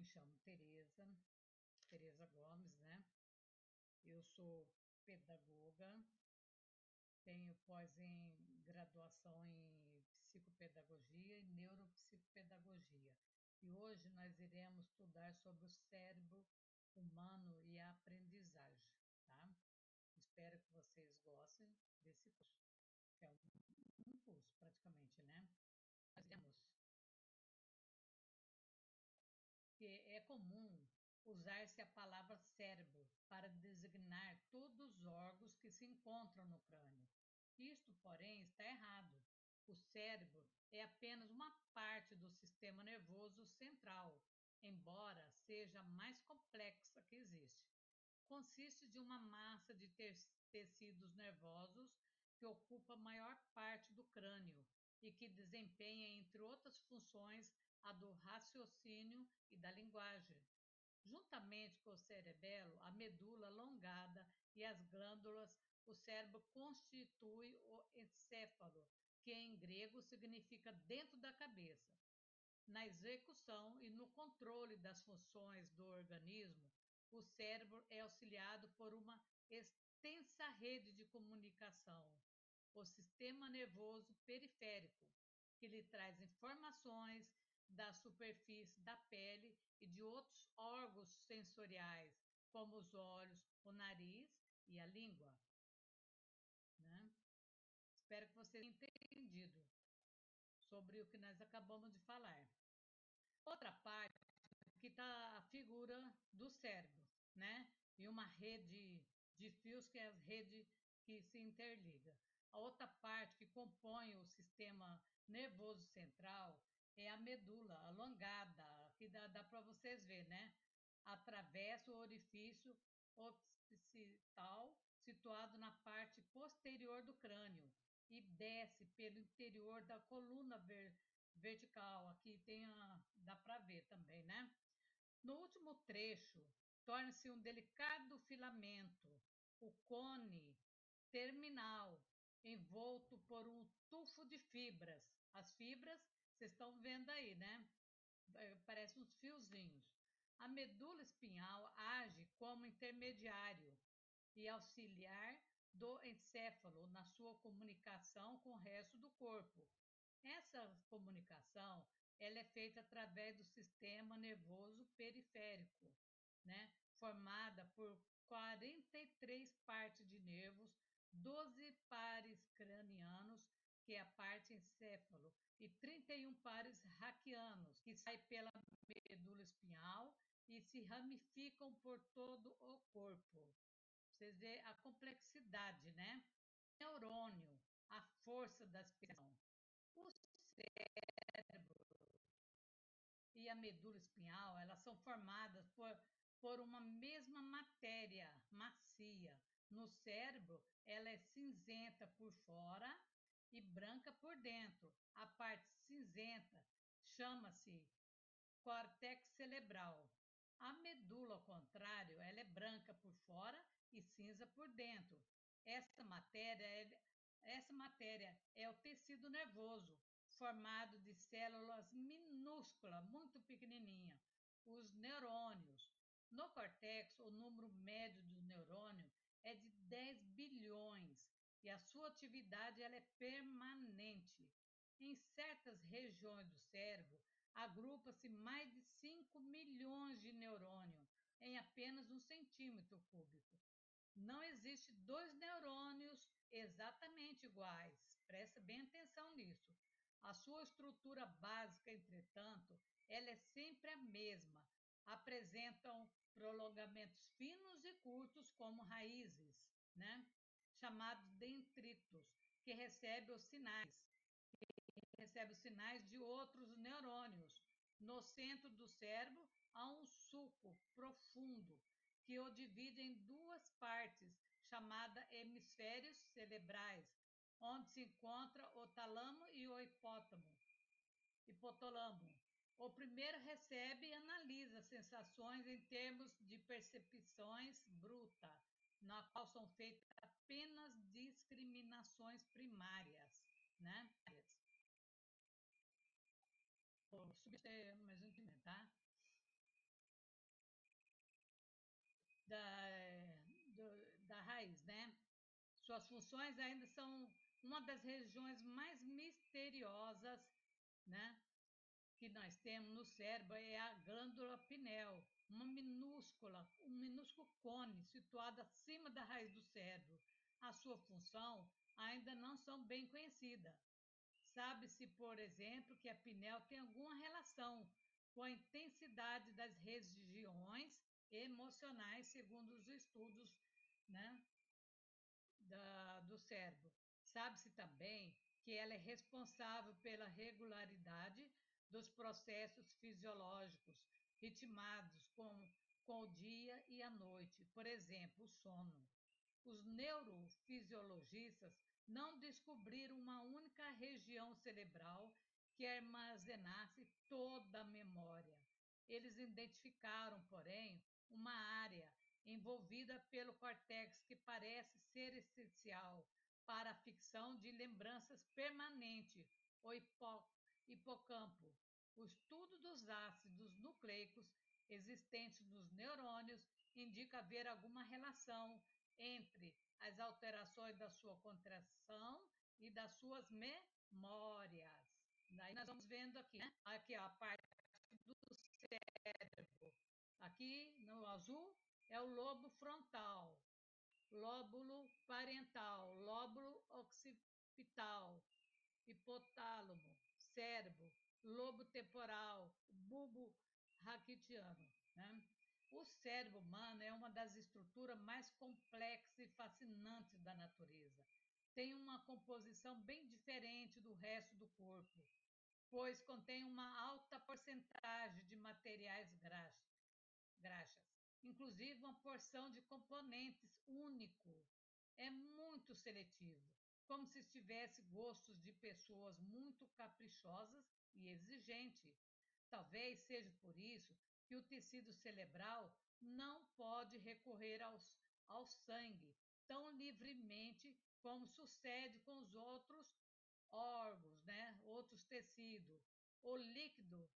me chamo Tereza Gomes, né? Eu sou pedagoga, tenho pós em graduação em psicopedagogia e neuropsicopedagogia. E hoje nós iremos estudar sobre o cérebro humano e a aprendizagem, tá? Espero que vocês gostem desse curso, que é um curso praticamente, né? Nós iremos que é comum usar-se a palavra cérebro para designar todos os órgãos que se encontram no crânio. Isto, porém, está errado. O cérebro é apenas uma parte do sistema nervoso central, embora seja a mais complexa que existe. Consiste de uma massa de tecidos nervosos que ocupa a maior parte do crânio e que desempenha, entre outras funções, a do raciocínio e da linguagem. Juntamente com o cerebelo, a medula alongada e as glândulas, o cérebro constitui o encéfalo, que em grego significa dentro da cabeça. Na execução e no controle das funções do organismo, o cérebro é auxiliado por uma extensa rede de comunicação, o sistema nervoso periférico, que lhe traz informações da superfície da pele e de outros órgãos sensoriais, como os olhos, o nariz e a língua. Né? Espero que você tenha entendido sobre o que nós acabamos de falar. Outra parte que está a figura do cérebro, né? E uma rede de fios que é a rede que se interliga. A outra parte que compõe o sistema nervoso central é a medula alongada, que dá para vocês verem, né? Atravessa o orifício occipital situado na parte posterior do crânio e desce pelo interior da coluna vertical. Aqui dá para ver também, né? No último trecho, torna-se um delicado filamento, o cone terminal, envolto por um tufo de fibras. As fibras, vocês estão vendo aí, né? Parecem uns fiozinhos. A medula espinhal age como intermediário e auxiliar do encéfalo na sua comunicação com o resto do corpo. Essa comunicação ela é feita através do sistema nervoso periférico, né? Formada por 43 partes de nervos, 12 pares cranianos, que é a parte encéfalo, e 31 pares raquianos, que saem pela medula espinhal e se ramificam por todo o corpo. Vocês veem a complexidade, né? Neurônio, a força da expressão. O e a medula espinhal, elas são formadas por uma mesma matéria macia. No cérebro, ela é cinzenta por fora e branca por dentro. A parte cinzenta chama-se córtex cerebral. A medula, ao contrário, ela é branca por fora e cinza por dentro. Essa matéria é o tecido nervoso, formado de células minúsculas, muito pequenininhas, os neurônios. No córtex, o número médio do neurônio é de 10 bilhões e a sua atividade ela é permanente. Em certas regiões do cérebro, agrupa-se mais de 5 milhões de neurônios em apenas 1 cm3. Não existe dois neurônios exatamente iguais. Presta bem atenção nisso. A sua estrutura básica, entretanto, ela é sempre a mesma. Apresentam prolongamentos finos e curtos como raízes, né? Chamados dendritos, que recebe os sinais de outros neurônios. No centro do cérebro há um sulco profundo que o divide em duas partes, chamada hemisférios cerebrais, onde se encontra o tálamo e o hipotálamo. O primeiro recebe e analisa sensações em termos de percepções brutas, na qual são feitas apenas discriminações primárias, né? Vou subter mais um time, tá? Suas funções ainda são uma das regiões mais misteriosas, né, que nós temos no cérebro é a glândula pineal, um minúsculo cone situado acima da raiz do cérebro. A sua função ainda não são bem conhecida. Sabe-se, por exemplo, que a pineal tem alguma relação com a intensidade das regiões emocionais, segundo os estudos, né, do cérebro. Sabe-se também que ela é responsável pela regularidade dos processos fisiológicos ritmados com o dia e a noite, por exemplo, o sono. Os neurofisiologistas não descobriram uma única região cerebral que armazenasse toda a memória. Eles identificaram, porém, uma área envolvida pelo córtex que parece ser essencial para a ficção de lembranças permanente, o hipocampo. O estudo dos ácidos nucleicos existentes nos neurônios indica haver alguma relação entre as alterações da sua contração e das suas memórias. Daí nós vamos vendo aqui, né? Aqui ó, a parte do cérebro. Aqui no azul é o lobo frontal, lóbulo parental, lóbulo occipital, hipotálamo, cérebro, lobo temporal, bulbo raquitiano. Né? O cérebro humano é uma das estruturas mais complexas e fascinantes da natureza. Tem uma composição bem diferente do resto do corpo, pois contém uma alta porcentagem de materiais graxas, inclusive uma porção de componentes único. É muito seletivo, como se tivesse gostos de pessoas muito caprichosas e exigentes. Talvez seja por isso que o tecido cerebral não pode recorrer ao sangue tão livremente como sucede com os outros órgãos, né? Outros tecidos. O líquido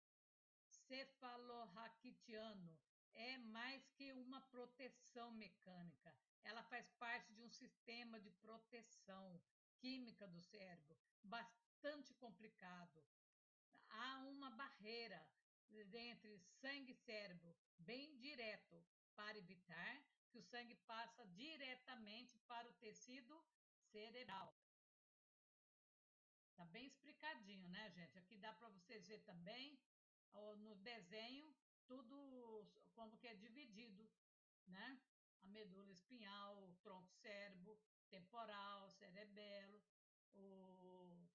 cefalorraquidiano é mais que uma proteção mecânica. Ela faz parte de um sistema de proteção química do cérebro bastante complicado. Há uma barreira entre sangue e cérebro bem direto para evitar que o sangue passe diretamente para o tecido cerebral. Tá bem explicadinho, né, gente? Aqui dá para vocês ver também no desenho tudo como que é dividido, né? A medula espinhal, o tronco cérebro, temporal, cerebelo, o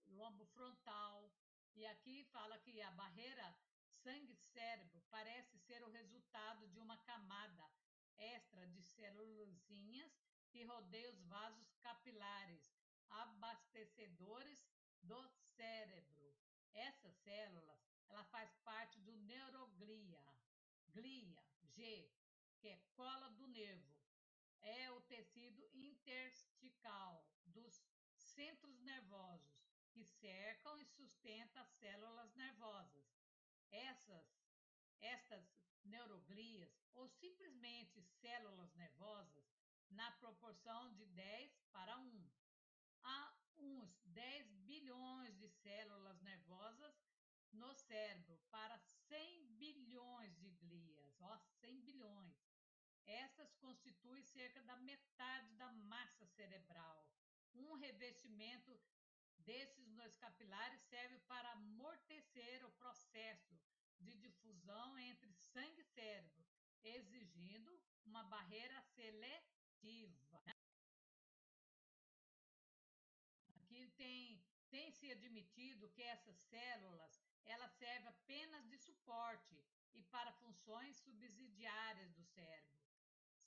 lombo frontal. E aqui fala que a barreira sangue-cérebro parece ser o resultado de uma camada extra de célulazinhas que rodeia os vasos capilares, abastecedores do cérebro. Essas células, ela faz parte do neuroglia, glia, G, que é cola do nervo. É o tecido intersticial dos centros nervosos que cercam e sustentam as células nervosas. Essas, estas neuroglias, ou simplesmente células nervosas, na proporção de 10 para 1. Há uns 10 bilhões de células nervosas no cérebro para 100 bilhões de glias, ó, 100 bilhões. Essas constituem cerca da metade da massa cerebral. Um revestimento desses nos capilares serve para amortecer o processo de difusão entre sangue e cérebro, exigindo uma barreira seletiva. Aqui tem se admitido que essas células elas servem apenas de suporte e para funções subsidiárias do cérebro.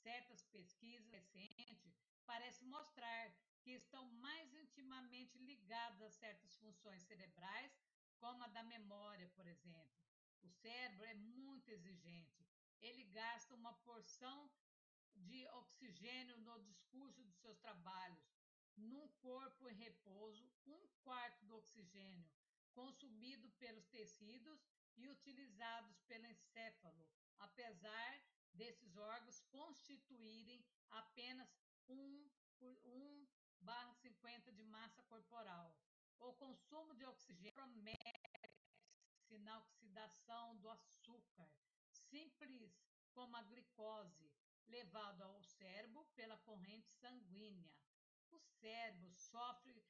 Certas pesquisas recentes parecem mostrar que estão mais intimamente ligadas a certas funções cerebrais, como a da memória, por exemplo. O cérebro é muito exigente. Ele gasta uma porção de oxigênio no discurso dos seus trabalhos. Num corpo em repouso, um quarto do oxigênio consumido pelos tecidos e utilizados pelo encéfalo, apesar desses órgãos constituírem apenas por 1/50 de massa corporal. O consumo de oxigênio promete-se na oxidação do açúcar, simples como a glicose, levado ao cérebro pela corrente sanguínea. O cérebro sofre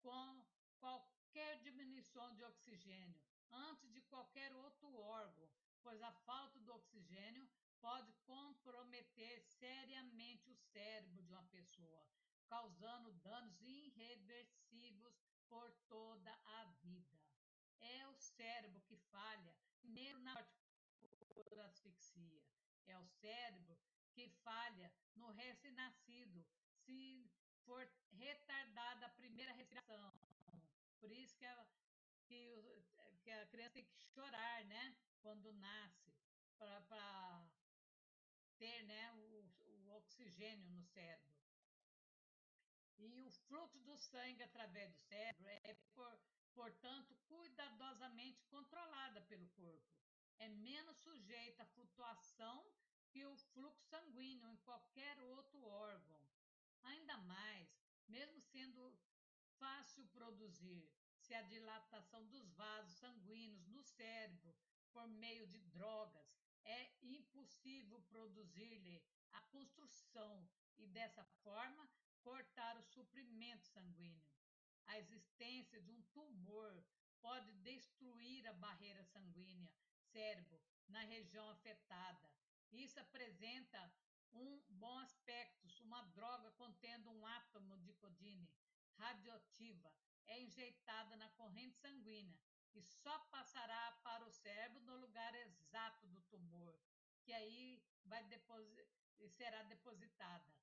com qualquer diminuição de oxigênio, antes de qualquer outro órgão, pois a falta do oxigênio pode comprometer seriamente o cérebro de uma pessoa, causando danos irreversíveis por toda a vida. É o cérebro que falha, primeiro na morte por asfixia. É o cérebro que falha no recém-nascido, se for retardada a primeira respiração. Por isso que a criança tem que chorar, né? Quando nasce, para ter, né, o oxigênio no cérebro. E o fluxo do sangue através do cérebro portanto, cuidadosamente controlada pelo corpo. É menos sujeita à flutuação que o fluxo sanguíneo em qualquer outro órgão. Ainda mais, mesmo sendo fácil produzir, se a dilatação dos vasos sanguíneos no cérebro por meio de drogas é impossível produzir-lhe a construção e, dessa forma, cortar o suprimento sanguíneo. A existência de um tumor pode destruir a barreira sanguínea cérebro na região afetada. Isso apresenta um bom aspecto. Uma droga contendo um átomo de codine radioativa é injetada na corrente sanguínea e só passará para o cérebro no lugar exato do tumor, que aí será depositada.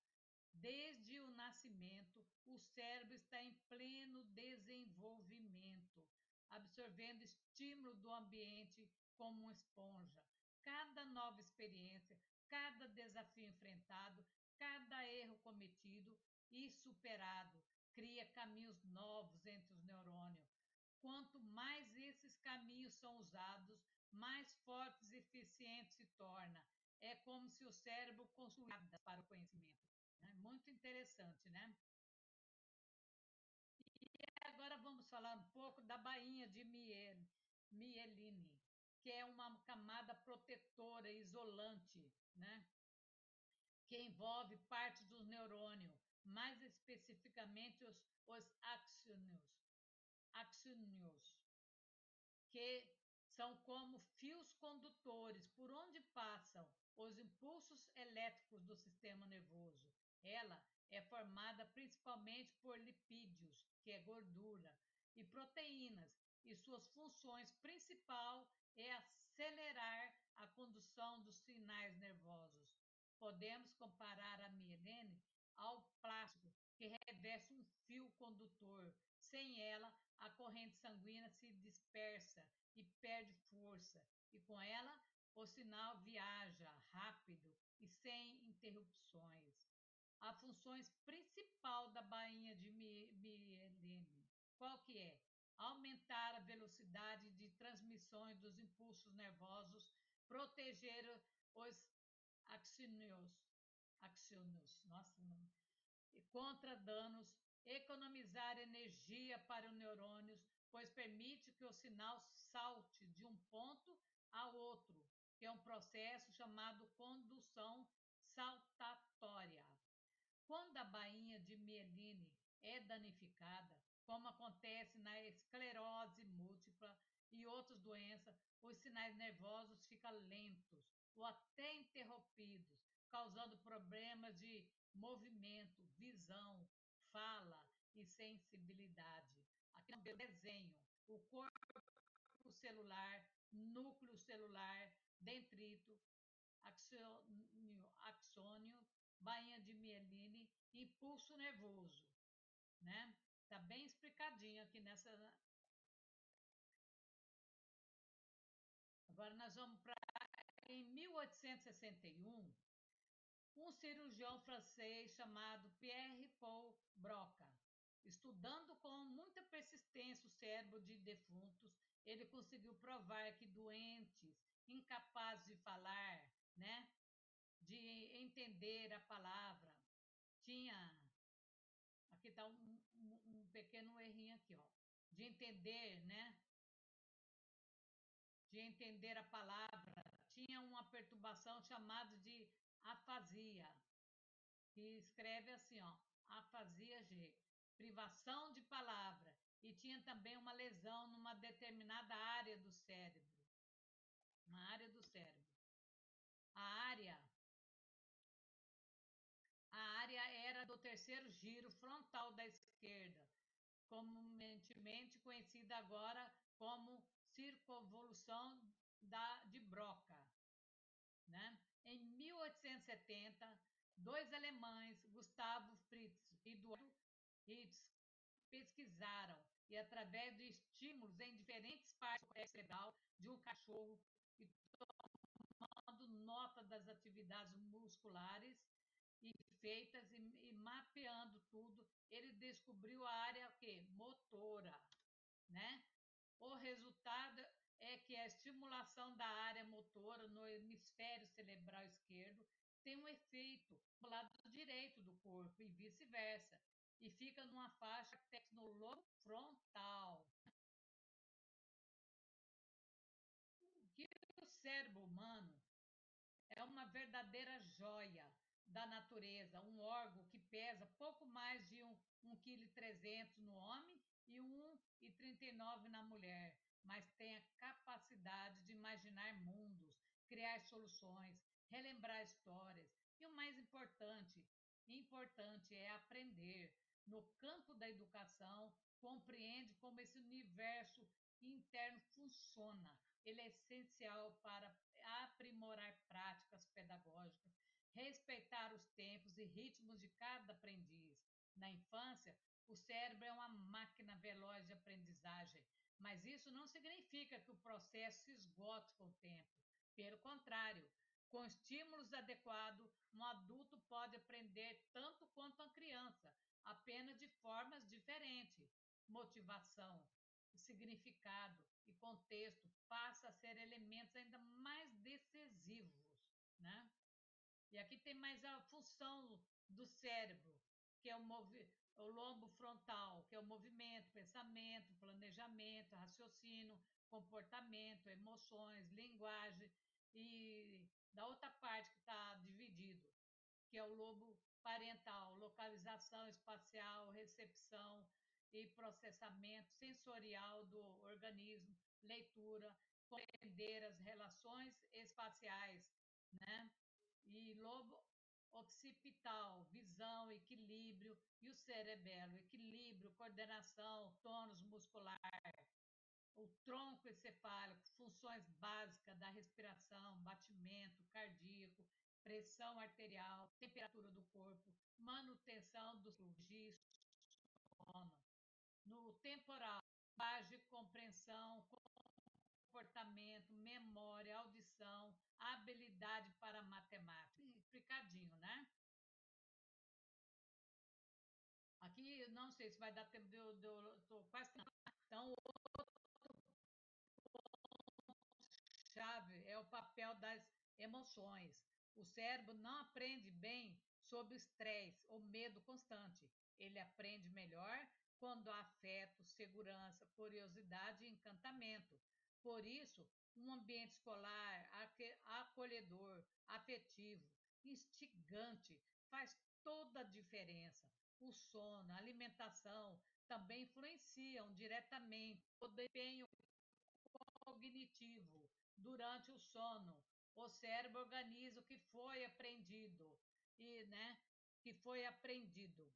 Desde o nascimento, o cérebro está em pleno desenvolvimento, absorvendo estímulo do ambiente como uma esponja. Cada nova experiência, cada desafio enfrentado, cada erro cometido e superado cria caminhos novos entre os neurônios. Quanto mais esses caminhos são usados, mais fortes e eficientes se torna. É como se o cérebro construísse para o conhecimento. É muito interessante, né? E agora vamos falar um pouco da bainha de Mieline, que é uma camada protetora, isolante, né? Que envolve parte dos neurônios, mais especificamente os axônios, que são como fios condutores por onde passam os impulsos elétricos do sistema nervoso. Ela é formada principalmente por lipídios, que é gordura, e proteínas, e suas funções principal é acelerar a condução dos sinais nervosos. Podemos comparar a mielina ao plástico que reveste um fio condutor. Sem ela, a corrente sanguínea se dispersa e perde força, e com ela o sinal viaja rápido e sem interrupções. A função principal da bainha de Mieline, qual que é? Aumentar a velocidade de transmissão dos impulsos nervosos, proteger os axônios, nossa, contra danos, economizar energia para os neurônios, pois permite que o sinal salte de um ponto a outro, que é um processo chamado condução saltatória. Quando a bainha de Mieline é danificada, como acontece na esclerose múltipla e outras doenças, os sinais nervosos ficam lentos ou até interrompidos, causando problemas de movimento, visão, fala e sensibilidade. Aqui no desenho, o corpo celular, núcleo celular, dendrito, axônio, bainha de mieline, impulso nervoso, né? Tá bem explicadinho aqui nessa. Agora nós vamos para em 1861, um cirurgião francês chamado Pierre-Paul Broca, estudando com muita persistência o cérebro de defuntos, ele conseguiu provar que doentes incapazes de falar, né, de entender a palavra, tinha aqui está um pequeno errinho aqui, ó. De entender, né? De entender a palavra, tinha uma perturbação chamada de afasia, que escreve assim, ó, afasia G, privação de palavra, e tinha também uma lesão numa determinada área do cérebro, uma área do cérebro. A área, a área era do terceiro giro frontal da esquerda, comumente conhecida agora como circunvolução de Broca. Né? Em 1870, dois alemães, Gustavo Fritz e Eduardo Ritz, pesquisaram e, através de estímulos em diferentes partes do cortex cerebral de um cachorro e tomando nota das atividades musculares e feitas e mapeando tudo, ele descobriu a área que motora, né? O resultado é que a estimulação da área motora no hemisfério cerebral esquerdo tem um efeito no lado direito do corpo e vice-versa, e fica numa faixa tecnológica frontal. Que o cérebro humano é uma verdadeira joia da natureza, um órgão que pesa pouco mais de 1,3 kg no homem e 1,39 kg na mulher, mas tem a capacidade de imaginar mundos, criar soluções, relembrar histórias e o mais importante é aprender. No campo da educação, compreende como esse universo interno funciona. Ele é essencial para aprimorar práticas pedagógicas, respeitar os tempos e ritmos de cada aprendiz. Na infância, o cérebro é uma máquina veloz de aprendizagem, mas isso não significa que o processo se esgote com o tempo. Pelo contrário, com estímulos adequados, um adulto pode aprender tanto quanto a criança, apenas de formas diferentes. Motivação, significado e contexto passa a ser elementos ainda mais decisivos, né? E aqui tem mais a função do cérebro, que é o lobo frontal, que é o movimento, pensamento, planejamento, raciocínio, comportamento, emoções, linguagem, e da outra parte que está dividido, que é o lobo parental, localização espacial, recepção e processamento sensorial do organismo, leitura, compreender as relações espaciais, né? E lobo occipital, visão, equilíbrio, e o cerebelo, equilíbrio, coordenação, tônus muscular, o tronco encefálico, funções básicas da respiração, batimento cardíaco, pressão arterial, temperatura do corpo, manutenção do registro, sono. No temporal, linguagem, compreensão, comportamento, memória, audição, habilidade para matemática. Explicadinho, né? Aqui, não sei se vai dar tempo tô quase. Então, chave é o papel das emoções. O cérebro não aprende bem sob estresse ou medo constante. Ele aprende melhor quando há afeto, segurança, curiosidade e encantamento. Por isso, um ambiente escolar acolhedor, afetivo, instigante faz toda a diferença. O sono, a alimentação também influenciam diretamente o desempenho cognitivo durante o sono. O cérebro organiza o que foi aprendido e, né, que foi aprendido,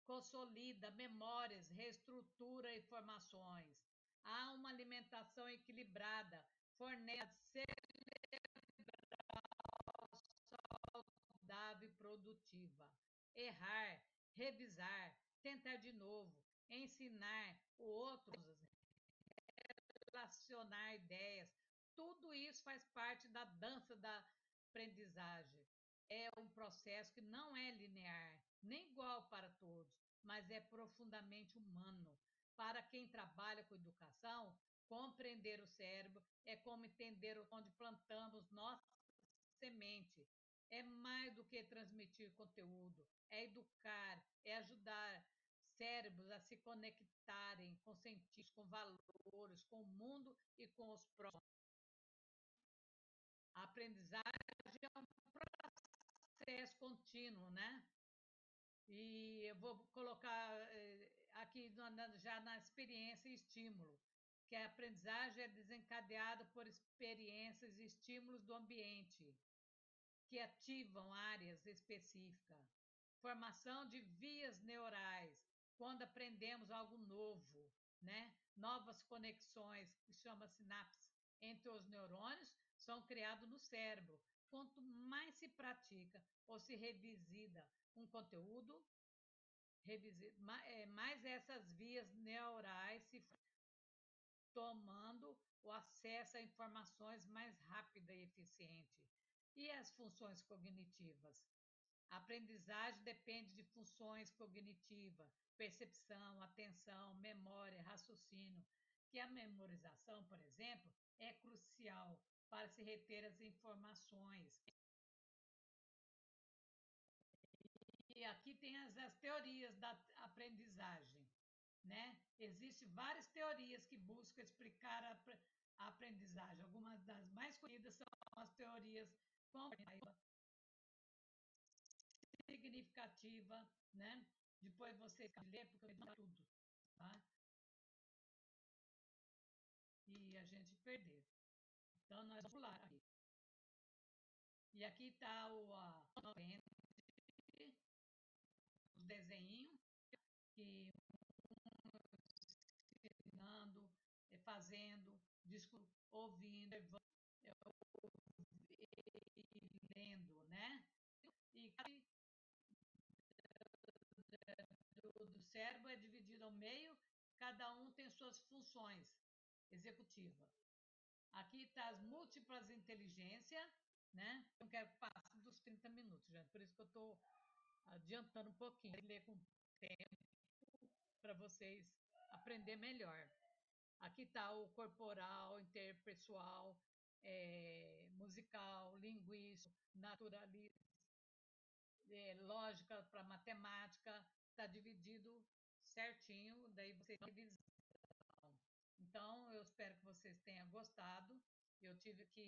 consolida memórias, reestrutura informações. Há uma alimentação equilibrada, fornece saudável e produtiva. Errar, revisar, tentar de novo, ensinar o outro, relacionar ideias, tudo isso faz parte da dança da aprendizagem. É um processo que não é linear, nem igual para todos, mas é profundamente humano. Para quem trabalha com educação, compreender o cérebro é como entender onde plantamos nossa semente. É mais do que transmitir conteúdo, é educar, é ajudar cérebros a se conectarem com sentidos, com valores, com o mundo e com os próximos. A aprendizagem é um processo contínuo, né? E eu vou colocar aqui já na experiência e estímulo, que a aprendizagem é desencadeada por experiências e estímulos do ambiente, que ativam áreas específicas. Formação de vias neurais, quando aprendemos algo novo, né? Novas conexões, que chama sinapse, entre os neurônios, são criados no cérebro. Quanto mais se pratica ou se revisita um conteúdo, mais essas vias neurais se tomando o acesso a informações mais rápida e eficiente. E as funções cognitivas? A aprendizagem depende de funções cognitivas, percepção, atenção, memória, raciocínio, que a memorização, por exemplo, é crucial para se reter as informações. E aqui tem as teorias da aprendizagem, né? Existem várias teorias que buscam explicar a aprendizagem. Algumas das mais conhecidas são as teorias comparativa, significativa, né? Depois você lê, porque eu não tudo, tá? E a gente perder. Então, nós vamos pular aqui. E aqui está os desenhos que ensinando, fazendo, ouvindo, lendo, né? E do cérebro é dividido ao meio, cada um tem suas funções executivas. Aqui está as múltiplas inteligências, né? Não quero que passe dos 30 minutos, gente, por isso que eu estou adiantando um pouquinho, ler com tempo para vocês aprender melhor. Aqui está o corporal, interpessoal, musical, linguístico, naturalista, lógica para matemática, está dividido certinho, daí você revisão. Então, eu espero que vocês tenham gostado. Eu tive que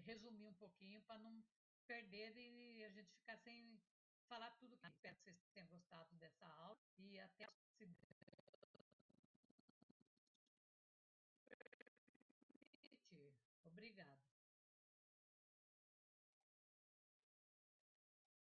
resumir um pouquinho para não perder e a gente ficar sem falar tudo que espero que vocês tenham gostado dessa aula e até se permitir. Obrigada.